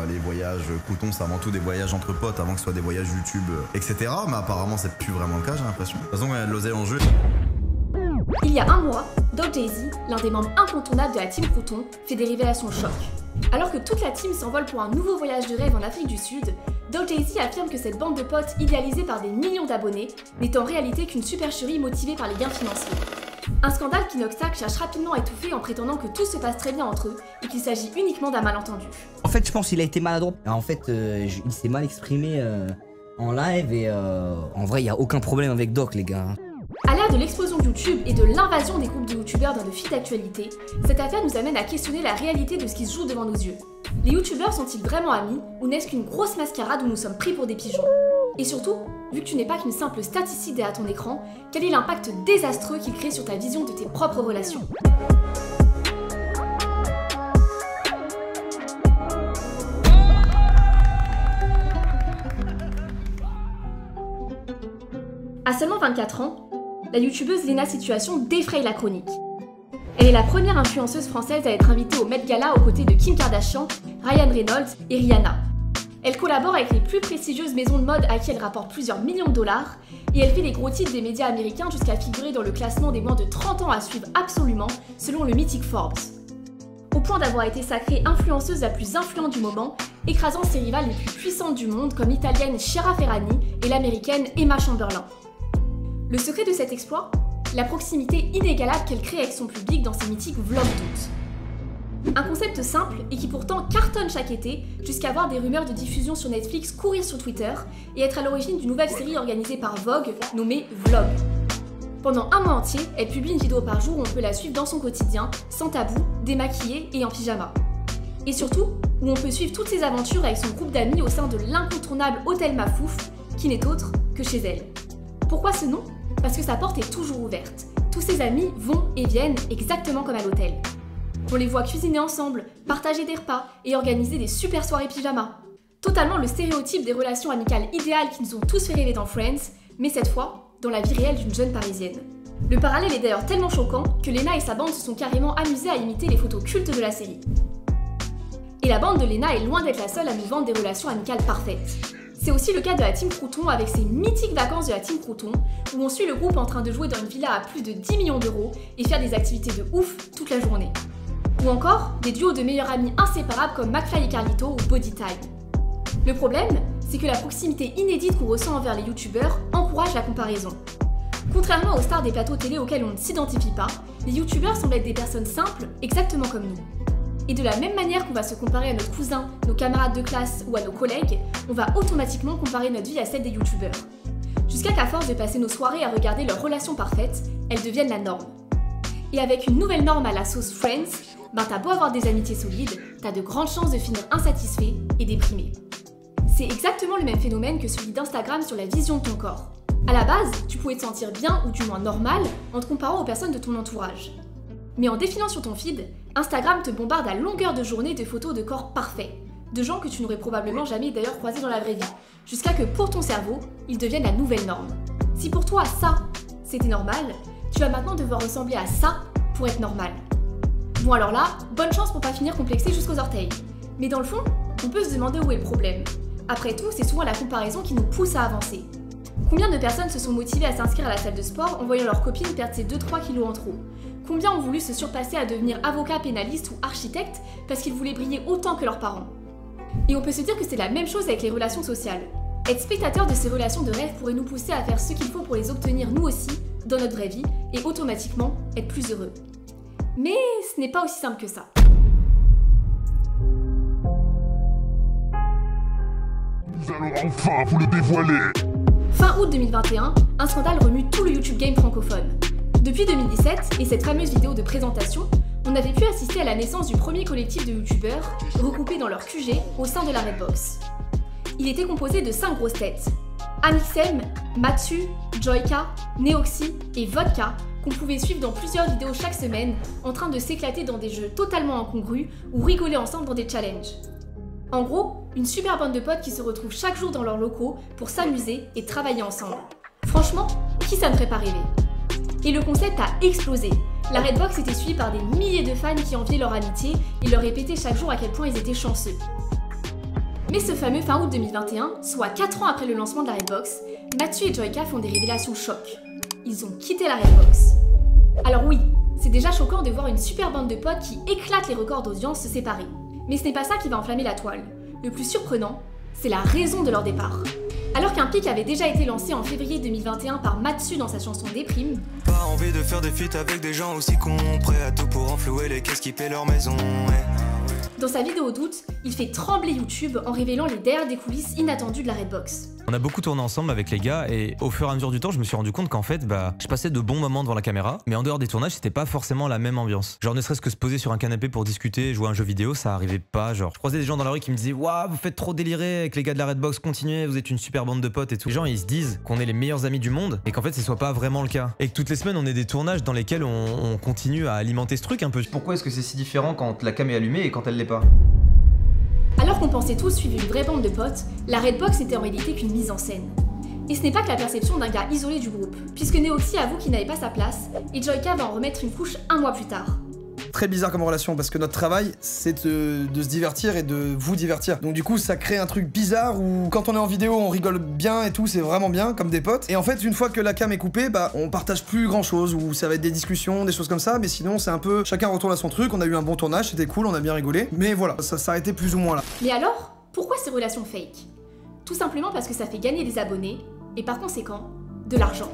les voyages coutons, c'est avant tout des voyages entre potes avant que ce soit des voyages YouTube, etc. Mais apparemment, c'est plus vraiment le cas, j'ai l'impression. De toute façon, il y a de l'oseille en jeu. Il y a un mois, Doc-Jay-Z, l'un des membres incontournables de la team Crouton, fait des révélations choc. Alors que toute la team s'envole pour un nouveau voyage de rêve en Afrique du Sud, Doc-Jay-Z affirme que cette bande de potes idéalisée par des millions d'abonnés n'est en réalité qu'une supercherie motivée par les gains financiers. Un scandale qu'Inoxtag cherche rapidement à étouffer en prétendant que tout se passe très bien entre eux et qu'il s'agit uniquement d'un malentendu. En fait, je pense qu'il a été maladroit. En fait, il s'est mal exprimé en live et en vrai, il n'y a aucun problème avec Doc, les gars. À l'ère de l'explosion de YouTube et de l'invasion des groupes de youtubeurs dans le feed d'actualité, cette affaire nous amène à questionner la réalité de ce qui se joue devant nos yeux. Les youtubeurs sont-ils vraiment amis ou n'est-ce qu'une grosse mascarade où nous sommes pris pour des pigeons? Et surtout, vu que tu n'es pas qu'une simple statistique derrière ton écran, quel est l'impact désastreux qu'il crée sur ta vision de tes propres relations? À seulement 24 ans, la youtubeuse Léna Situation défraye la chronique. Elle est la première influenceuse française à être invitée au Met Gala aux côtés de Kim Kardashian, Ryan Reynolds et Rihanna. Elle collabore avec les plus prestigieuses maisons de mode à qui elle rapporte plusieurs millions de dollars et elle fait les gros titres des médias américains jusqu'à figurer dans le classement des moins de 30 ans à suivre absolument selon le mythique Forbes. Au point d'avoir été sacrée influenceuse la plus influente du moment, écrasant ses rivales les plus puissantes du monde comme l'italienne Chiara Ferragni et l'américaine Emma Chamberlain. Le secret de cet exploit? La proximité inégalable qu'elle crée avec son public dans ses mythiques vlogs toutes. Un concept simple et qui pourtant cartonne chaque été, jusqu'à voir des rumeurs de diffusion sur Netflix courir sur Twitter et être à l'origine d'une nouvelle série organisée par Vogue nommée Vlog. Pendant un mois entier, elle publie une vidéo par jour où on peut la suivre dans son quotidien, sans tabou, démaquillée et en pyjama. Et surtout, où on peut suivre toutes ses aventures avec son groupe d'amis au sein de l'incontournable Hôtel Mafouf, qui n'est autre que chez elle. Pourquoi ce nom? Parce que sa porte est toujours ouverte. Tous ses amis vont et viennent exactement comme à l'hôtel. On les voit cuisiner ensemble, partager des repas et organiser des super soirées pyjama. Totalement le stéréotype des relations amicales idéales qui nous ont tous fait rêver dans Friends, mais cette fois, dans la vie réelle d'une jeune parisienne. Le parallèle est d'ailleurs tellement choquant que Léna et sa bande se sont carrément amusés à imiter les photos cultes de la série. Et la bande de Léna est loin d'être la seule à nous vendre des relations amicales parfaites. C'est aussi le cas de la team Crouton avec ses mythiques vacances de la team Crouton, où on suit le groupe en train de jouer dans une villa à plus de 10 millions d'euros et faire des activités de ouf toute la journée. Ou encore des duos de meilleurs amis inséparables comme McFly et Carlito ou Body Time. Le problème, c'est que la proximité inédite qu'on ressent envers les youtubeurs encourage la comparaison. Contrairement aux stars des plateaux télé auxquels on ne s'identifie pas, les youtubeurs semblent être des personnes simples, exactement comme nous. Et de la même manière qu'on va se comparer à nos cousins, nos camarades de classe ou à nos collègues, on va automatiquement comparer notre vie à celle des youtubeurs. Jusqu'à qu'à force de passer nos soirées à regarder leurs relations parfaites, elles deviennent la norme. Et avec une nouvelle norme à la sauce Friends, t'as beau avoir des amitiés solides, t'as de grandes chances de finir insatisfait et déprimé. C'est exactement le même phénomène que celui d'Instagram sur la vision de ton corps. À la base, tu pouvais te sentir bien ou du moins normal en te comparant aux personnes de ton entourage. Mais en défilant sur ton feed, Instagram te bombarde à longueur de journée de photos de corps parfaits, de gens que tu n'aurais probablement jamais d'ailleurs croisés dans la vraie vie, jusqu'à que pour ton cerveau, ils deviennent la nouvelle norme. Si pour toi ça, c'était normal, tu vas maintenant devoir ressembler à ça pour être normal. Bon alors là, bonne chance pour pas finir complexé jusqu'aux orteils. Mais dans le fond, on peut se demander où est le problème. Après tout, c'est souvent la comparaison qui nous pousse à avancer. Combien de personnes se sont motivées à s'inscrire à la salle de sport en voyant leurs copines perdre ces 2-3 kilos en trop? Combien ont voulu se surpasser à devenir avocat, pénaliste ou architecte parce qu'ils voulaient briller autant que leurs parents? Et on peut se dire que c'est la même chose avec les relations sociales. Être spectateur de ces relations de rêve pourrait nous pousser à faire ce qu'il faut pour les obtenir nous aussi, dans notre vraie vie, et automatiquement être plus heureux. Mais ce n'est pas aussi simple que ça. Nous allons enfin vous le dévoiler. Fin août 2021, un scandale remue tout le YouTube game francophone. Depuis 2017 et cette fameuse vidéo de présentation, on avait pu assister à la naissance du premier collectif de youtubeurs regroupés dans leur QG au sein de la Redbox. Il était composé de 5 grosses têtes. Amixem, Matsu, Joyka, Neoxy et Vodka qu'on pouvait suivre dans plusieurs vidéos chaque semaine en train de s'éclater dans des jeux totalement incongrus ou rigoler ensemble dans des challenges. En gros, une super bande de potes qui se retrouvent chaque jour dans leurs locaux pour s'amuser et travailler ensemble. Franchement, qui ça ne ferait pas rêver? Et le concept a explosé. La Redbox était suivie par des milliers de fans qui enviaient leur amitié et leur répétaient chaque jour à quel point ils étaient chanceux. Mais ce fameux fin août 2021, soit 4 ans après le lancement de la Redbox, Mathieu et Joyka font des révélations choc. Ils ont quitté la Redbox. Alors oui, c'est déjà choquant de voir une super bande de potes qui éclatent les records d'audience se séparer. Mais ce n'est pas ça qui va enflammer la toile. Le plus surprenant, c'est la raison de leur départ. Alors qu'un pic avait déjà été lancé en février 2021 par Mathieu dans sa chanson Déprime, pas envie de faire des feats avec des gens aussi cons, prêts à tout pour enflouer les caisses qui paient leur maison, ouais. dans sa vidéo d'août, il fait trembler YouTube en révélant les derrières des coulisses inattendues de la Redbox. On a beaucoup tourné ensemble avec les gars et au fur et à mesure du temps, je me suis rendu compte qu'en fait, je passais de bons moments devant la caméra, mais en dehors des tournages, c'était pas forcément la même ambiance. Genre ne serait-ce que se poser sur un canapé pour discuter, jouer à un jeu vidéo, ça arrivait pas. Genre, je croisais des gens dans la rue qui me disaient waouh, vous faites trop délirer avec les gars de la Redbox, continuez, vous êtes une super bande de potes et tout. Les gens ils se disent qu'on est les meilleurs amis du monde et qu'en fait, ce soit pas vraiment le cas. Et que toutes les semaines, on ait des tournages dans lesquels on continue à alimenter ce truc un peu. Pourquoi est-ce que c'est si différent quand la cam est allumée et quand elle l'est pas? Alors qu'on pensait tous suivre une vraie bande de potes, la Redbox n'était en réalité qu'une mise en scène. Et ce n'est pas que la perception d'un gars isolé du groupe, puisque Neoxy avoue qu'il n'avait pas sa place, et Joyka va en remettre une couche 1 mois plus tard. Très bizarre comme relation parce que notre travail c'est de se divertir et de vous divertir. Donc du coup ça crée un truc bizarre où quand on est en vidéo on rigole bien et tout, c'est vraiment bien comme des potes. Et en fait une fois que la cam est coupée, on partage plus grand chose, ou ça va être des discussions, des choses comme ça, mais sinon c'est un peu chacun retourne à son truc, on a eu un bon tournage, c'était cool, on a bien rigolé, mais voilà, ça s'arrêtait plus ou moins là. Mais alors, pourquoi ces relations fake? Tout simplement parce que ça fait gagner des abonnés, et par conséquent, de l'argent.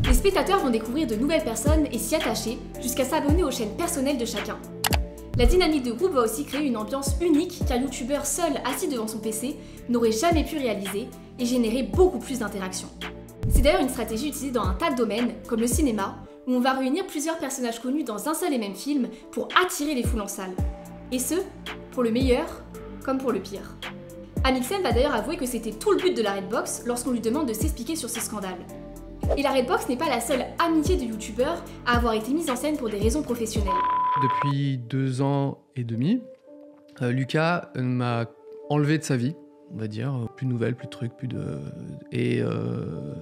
Les spectateurs vont découvrir de nouvelles personnes et s'y attacher jusqu'à s'abonner aux chaînes personnelles de chacun. La dynamique de groupe va aussi créer une ambiance unique qu'un youtubeur seul assis devant son PC n'aurait jamais pu réaliser et générer beaucoup plus d'interactions. C'est d'ailleurs une stratégie utilisée dans un tas de domaines, comme le cinéma, où on va réunir plusieurs personnages connus dans un seul et même film pour attirer les foules en salle. Et ce, pour le meilleur comme pour le pire. Amixem va d'ailleurs avouer que c'était tout le but de la Redbox lorsqu'on lui demande de s'expliquer sur ce scandale. Et la Redbox n'est pas la seule amitié de youtubeurs à avoir été mise en scène pour des raisons professionnelles. Depuis 2 ans et demi, Lucas m'a enlevé de sa vie, on va dire. Plus de nouvelles, plus de trucs, plus de... Et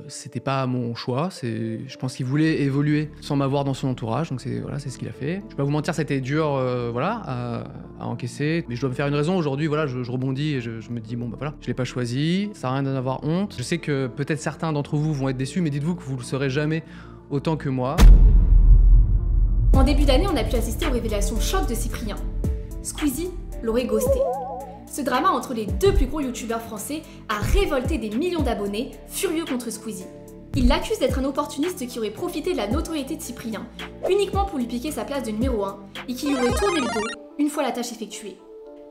c'était pas mon choix. Je pense qu'il voulait évoluer sans m'avoir dans son entourage, donc voilà, c'est ce qu'il a fait. Je vais pas vous mentir, c'était dur voilà, à encaisser, mais je dois me faire une raison. Aujourd'hui, voilà, je rebondis et je me dis, bon bah voilà, je l'ai pas choisi, ça sert à rien d'en avoir honte. Je sais que peut-être certains d'entre vous vont être déçus, mais dites-vous que vous le serez jamais autant que moi. En début d'année, on a pu assister aux révélations choc de Cyprien. Squeezie l'aurait ghosté. Ce drama entre les deux plus gros youtubeurs français a révolté des millions d'abonnés, furieux contre Squeezie. Il l'accuse d'être un opportuniste qui aurait profité de la notoriété de Cyprien, uniquement pour lui piquer sa place de numéro 1, et qui lui aurait tourné le dos une fois la tâche effectuée.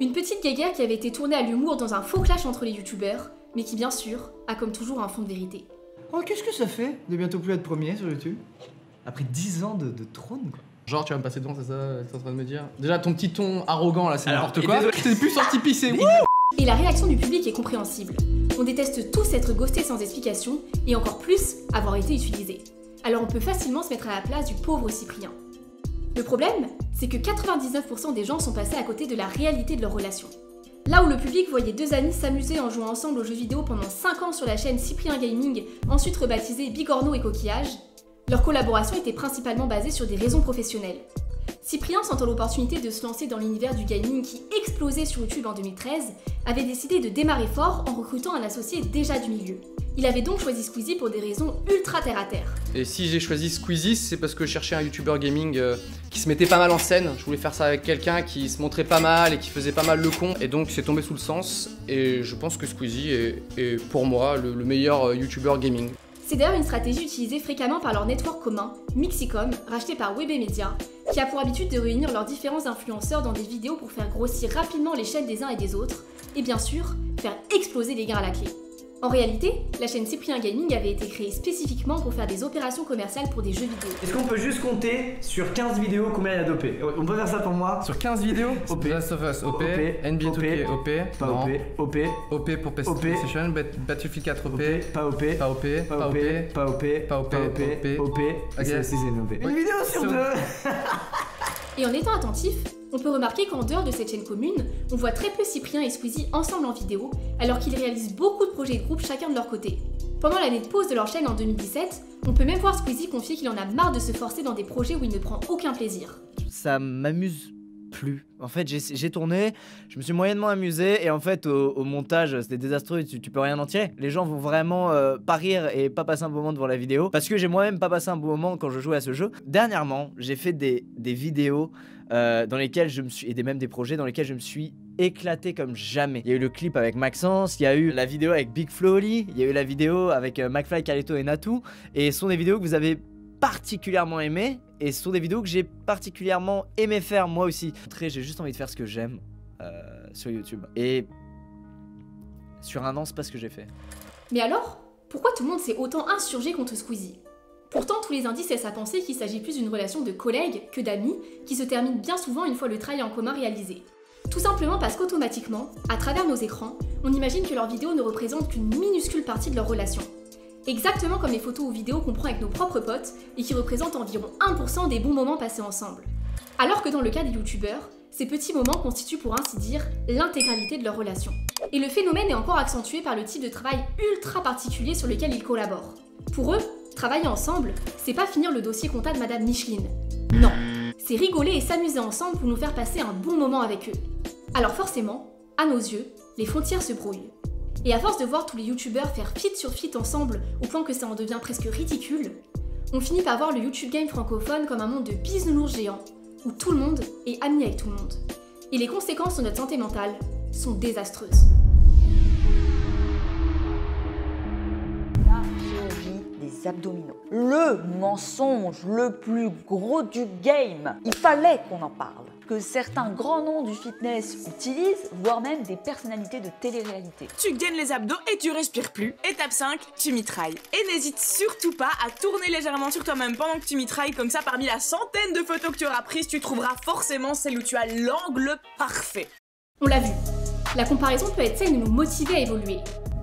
Une petite guéguerre qui avait été tournée à l'humour dans un faux clash entre les youtubeurs, mais qui bien sûr a comme toujours un fond de vérité. Oh, qu'est-ce que ça fait de bientôt plus être premier sur YouTube? Après 10 ans de trône, quoi. Genre, tu vas me passer devant, c'est ça que t'es en train de me dire? Déjà, ton petit ton arrogant là, c'est n'importe quoi. T'es plus sorti pisser. Et la réaction du public est compréhensible. On déteste tous être ghostés sans explication, et encore plus avoir été utilisés. Alors on peut facilement se mettre à la place du pauvre Cyprien. Le problème, c'est que 99% des gens sont passés à côté de la réalité de leur relation. Là où le public voyait deux amis s'amuser en jouant ensemble aux jeux vidéo pendant 5 ans sur la chaîne Cyprien Gaming, ensuite rebaptisée Bigorneau et Coquillage, leur collaboration était principalement basée sur des raisons professionnelles. Cyprien, sentant l'opportunité de se lancer dans l'univers du gaming qui explosait sur YouTube en 2013, avait décidé de démarrer fort en recrutant un associé déjà du milieu. Il avait donc choisi Squeezie pour des raisons ultra terre-à-terre. Et si j'ai choisi Squeezie, c'est parce que je cherchais un youtubeur gaming qui se mettait pas mal en scène. Je voulais faire ça avec quelqu'un qui se montrait pas mal et qui faisait pas mal le con. Et donc c'est tombé sous le sens. Et je pense que Squeezie est pour moi le meilleur youtubeur gaming. C'est d'ailleurs une stratégie utilisée fréquemment par leur network commun, Mixicom, racheté par WebMedia, qui a pour habitude de réunir leurs différents influenceurs dans des vidéos pour faire grossir rapidement les chaînes des uns et des autres, et bien sûr, faire exploser les gains à la clé. En réalité, la chaîne Cyprien Gaming avait été créée spécifiquement pour faire des opérations commerciales pour des jeux vidéo. Est-ce qu'on peut juste compter sur 15 vidéos combien il y a d'OP? On peut faire ça pour moi? Sur 15 vidéos? OP. Last of Us, OP. NBA 2K, OP. Pas OP. OP. OP pour PlayStation. Battlefield 4, OP. Pas OP. Pas OP. Pas OP. Pas OP. Pas OP. OP. Et c'est OP. Une vidéo sur 2. Et en étant attentif, on peut remarquer qu'en dehors de cette chaîne commune, on voit très peu Cyprien et Squeezie ensemble en vidéo, alors qu'ils réalisent beaucoup de projets de groupe chacun de leur côté. Pendant l'année de pause de leur chaîne en 2017, on peut même voir Squeezie confier qu'il en a marre de se forcer dans des projets où il ne prend aucun plaisir. Ça m'amuse plu. En fait, j'ai tourné, je me suis moyennement amusé et en fait, au montage, c'était désastreux, tu peux rien en tirer. Les gens vont vraiment pas rire et pas passer un bon moment devant la vidéo parce que j'ai moi-même pas passé un bon moment quand je jouais à ce jeu. Dernièrement, j'ai fait des vidéos dans lesquelles même des projets dans lesquels je me suis éclaté comme jamais. Il y a eu le clip avec Maxence, il y a eu la vidéo avec Big Flo Oli, il y a eu la vidéo avec McFly, Carlito et Natou, et ce sont des vidéos que vous avez particulièrement aimé et ce sont des vidéos que j'ai particulièrement aimé faire moi aussi. J'ai juste envie de faire ce que j'aime sur YouTube et sur un an c'est pas ce que j'ai fait. Mais alors, pourquoi tout le monde s'est autant insurgé contre Squeezie? Pourtant, tous les indices laissent à penser qu'il s'agit plus d'une relation de collègues que d'amis qui se termine bien souvent une fois le travail en commun réalisé. Tout simplement parce qu'automatiquement, à travers nos écrans, on imagine que leurs vidéos ne représentent qu'une minuscule partie de leur relation. Exactement comme les photos ou vidéos qu'on prend avec nos propres potes et qui représentent environ 1% des bons moments passés ensemble. Alors que dans le cas des youtubeurs, ces petits moments constituent pour ainsi dire l'intégralité de leur relation. Et le phénomène est encore accentué par le type de travail ultra particulier sur lequel ils collaborent. Pour eux, travailler ensemble, c'est pas finir le dossier compta de Madame Micheline. Non, c'est rigoler et s'amuser ensemble pour nous faire passer un bon moment avec eux. Alors forcément, à nos yeux, les frontières se brouillent. Et à force de voir tous les youtubeurs faire feat sur feat ensemble au point que ça en devient presque ridicule, on finit par voir le YouTube game francophone comme un monde de bisounours géants, où tout le monde est ami avec tout le monde. Et les conséquences sur notre santé mentale sont désastreuses. La chirurgie des abdominaux. Le mensonge le plus gros du game. Il fallait qu'on en parle. Que certains grands noms du fitness utilisent, voire même des personnalités de télé-réalité. Tu gaines les abdos et tu respires plus. Étape 5, tu mitrailles. Et n'hésite surtout pas à tourner légèrement sur toi-même pendant que tu mitrailles, comme ça parmi la centaine de photos que tu auras prises, tu trouveras forcément celle où tu as l'angle parfait. On l'a vu, la comparaison peut être celle de nous motiver à évoluer.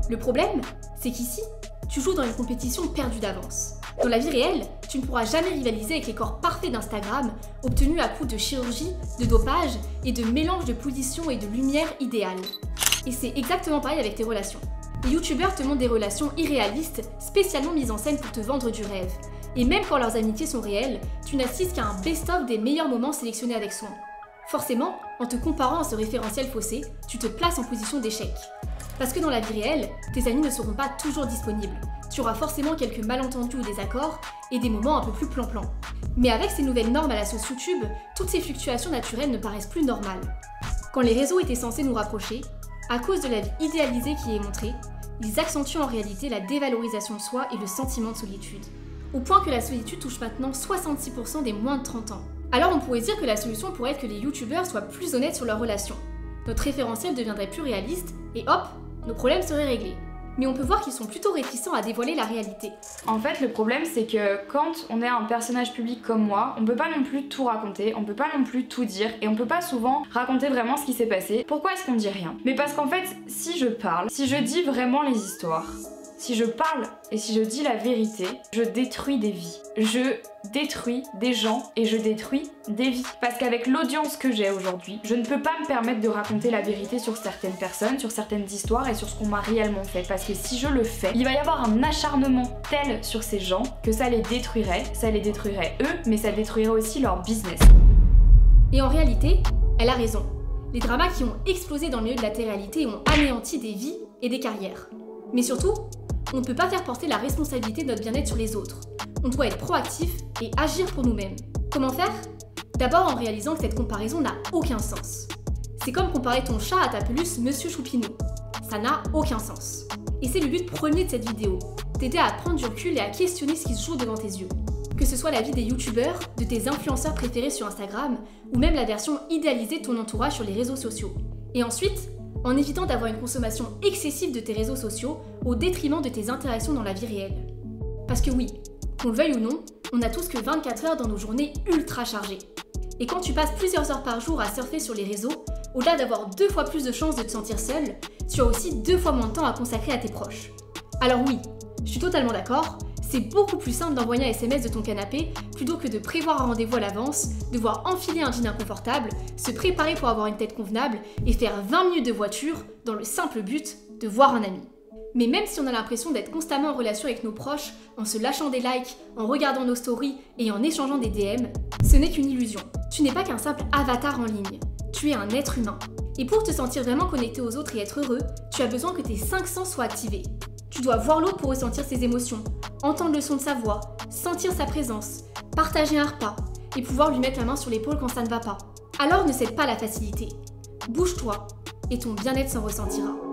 Le problème, c'est qu'ici, tu joues dans une compétition perdue d'avance. Dans la vie réelle, tu ne pourras jamais rivaliser avec les corps parfaits d'Instagram, obtenus à coup de chirurgie, de dopage et de mélange de positions et de lumière idéale. Et c'est exactement pareil avec tes relations. Les youtubeurs te montrent des relations irréalistes, spécialement mises en scène pour te vendre du rêve. Et même quand leurs amitiés sont réelles, tu n'assistes qu'à un best-of des meilleurs moments sélectionnés avec soin. Forcément, en te comparant à ce référentiel faussé, tu te places en position d'échec. Parce que dans la vie réelle, tes amis ne seront pas toujours disponibles. Tu auras forcément quelques malentendus ou désaccords et des moments un peu plus plan-plan. Mais avec ces nouvelles normes à la sauce YouTube, toutes ces fluctuations naturelles ne paraissent plus normales. Quand les réseaux étaient censés nous rapprocher, à cause de la vie idéalisée qui est montrée, ils accentuent en réalité la dévalorisation de soi et le sentiment de solitude. Au point que la solitude touche maintenant 66% des moins de 30 ans. Alors on pourrait dire que la solution pourrait être que les youtubeurs soient plus honnêtes sur leurs relations. Notre référentiel deviendrait plus réaliste et hop, nos problèmes seraient réglés. Mais on peut voir qu'ils sont plutôt réticents à dévoiler la réalité. En fait, le problème, c'est que quand on est un personnage public comme moi, on peut pas non plus tout raconter, on peut pas non plus tout dire, et on peut pas souvent raconter vraiment ce qui s'est passé. Pourquoi est-ce qu'on dit rien? Mais parce qu'en fait, si je parle, si je dis vraiment les histoires, si je parle et si je dis la vérité, je détruis des vies. Je détruis des gens et je détruis des vies. Parce qu'avec l'audience que j'ai aujourd'hui, je ne peux pas me permettre de raconter la vérité sur certaines personnes, sur certaines histoires et sur ce qu'on m'a réellement fait. Parce que si je le fais, il va y avoir un acharnement tel sur ces gens que ça les détruirait eux, mais ça détruirait aussi leur business. Et en réalité, elle a raison. Les dramas qui ont explosé dans le milieu de la télé-réalité ont anéanti des vies et des carrières. Mais surtout, on ne peut pas faire porter la responsabilité de notre bien-être sur les autres. On doit être proactif et agir pour nous-mêmes. Comment faire? D'abord en réalisant que cette comparaison n'a aucun sens. C'est comme comparer ton chat à ta peluche Monsieur Choupinou. Ça n'a aucun sens. Et c'est le but premier de cette vidéo, t'aider à prendre du recul et à questionner ce qui se joue devant tes yeux. Que ce soit la vie des youtubeurs, de tes influenceurs préférés sur Instagram, ou même la version idéalisée de ton entourage sur les réseaux sociaux. Et ensuite, en évitant d'avoir une consommation excessive de tes réseaux sociaux au détriment de tes interactions dans la vie réelle. Parce que oui, qu'on le veuille ou non, on n'a tous que 24 heures dans nos journées ultra chargées. Et quand tu passes plusieurs heures par jour à surfer sur les réseaux, au-delà d'avoir 2 fois plus de chances de te sentir seul, tu as aussi 2 fois moins de temps à consacrer à tes proches. Alors oui, je suis totalement d'accord, c'est beaucoup plus simple d'envoyer un SMS de ton canapé plutôt que de prévoir un rendez-vous à l'avance, devoir enfiler un jean inconfortable, se préparer pour avoir une tête convenable et faire 20 minutes de voiture dans le simple but de voir un ami. Mais même si on a l'impression d'être constamment en relation avec nos proches, en se lâchant des likes, en regardant nos stories et en échangeant des DM, ce n'est qu'une illusion. Tu n'es pas qu'un simple avatar en ligne, tu es un être humain. Et pour te sentir vraiment connecté aux autres et être heureux, tu as besoin que tes 5 sens soient activés. Tu dois voir l'autre pour ressentir ses émotions, entendre le son de sa voix, sentir sa présence, partager un repas et pouvoir lui mettre la main sur l'épaule quand ça ne va pas. Alors ne cède pas à la facilité. Bouge-toi et ton bien-être s'en ressentira.